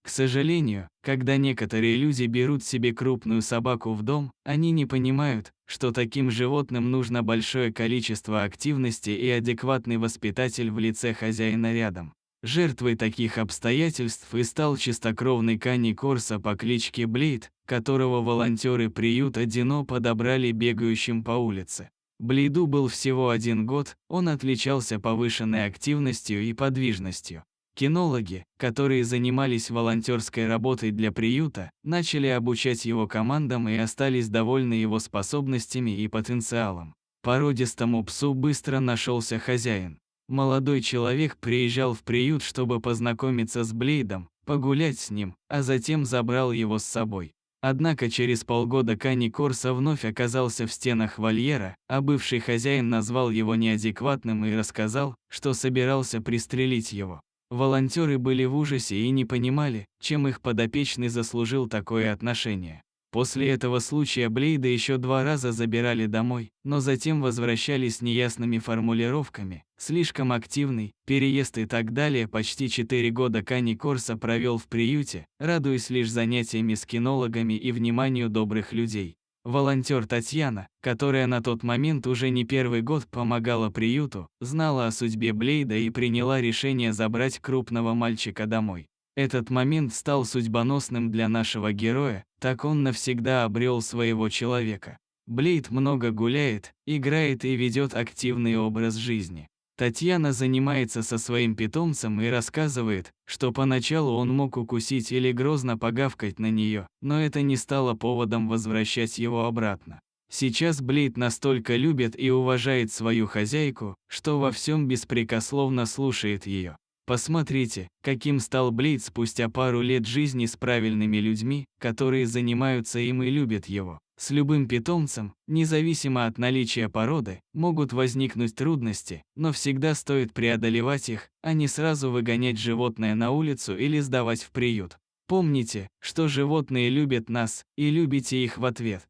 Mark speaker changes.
Speaker 1: К сожалению, когда некоторые люди берут себе крупную собаку в дом, они не понимают, что таким животным нужно большое количество активности и адекватный воспитатель в лице хозяина рядом. Жертвой таких обстоятельств и стал чистокровный Кани Корса по кличке Блейд, которого волонтеры приюта Дино подобрали бегающим по улице. Блейду был всего 1 год, он отличался повышенной активностью и подвижностью. Кинологи, которые занимались волонтерской работой для приюта, начали обучать его командам и остались довольны его способностями и потенциалом. Породистому псу быстро нашелся хозяин. Молодой человек приезжал в приют, чтобы познакомиться с Блейдом, погулять с ним, а затем забрал его с собой. Однако через полгода Кани Корса вновь оказался в стенах вольера, а бывший хозяин назвал его неадекватным и рассказал, что собирался пристрелить его. Волонтеры были в ужасе и не понимали, чем их подопечный заслужил такое отношение. После этого случая Блейда еще 2 раза забирали домой, но затем возвращались с неясными формулировками, слишком активный, переезд и так далее. Почти 4 года Кани Корса провел в приюте, радуясь лишь занятиями с кинологами и вниманию добрых людей. Волонтер Татьяна, которая на тот момент уже не 1-й год помогала приюту, знала о судьбе Блейда и приняла решение забрать крупного мальчика домой. Этот момент стал судьбоносным для нашего героя, так он навсегда обрел своего человека. Блейд много гуляет, играет и ведет активный образ жизни. Татьяна занимается со своим питомцем и рассказывает, что поначалу он мог укусить или грозно погавкать на нее, но это не стало поводом возвращать его обратно. Сейчас Блейд настолько любит и уважает свою хозяйку, что во всем беспрекословно слушает ее. Посмотрите, каким стал Блейд спустя пару лет жизни с правильными людьми, которые занимаются им и любят его. С любым питомцем, независимо от наличия породы, могут возникнуть трудности, но всегда стоит преодолевать их, а не сразу выгонять животное на улицу или сдавать в приют. Помните, что животные любят нас, и любите их в ответ.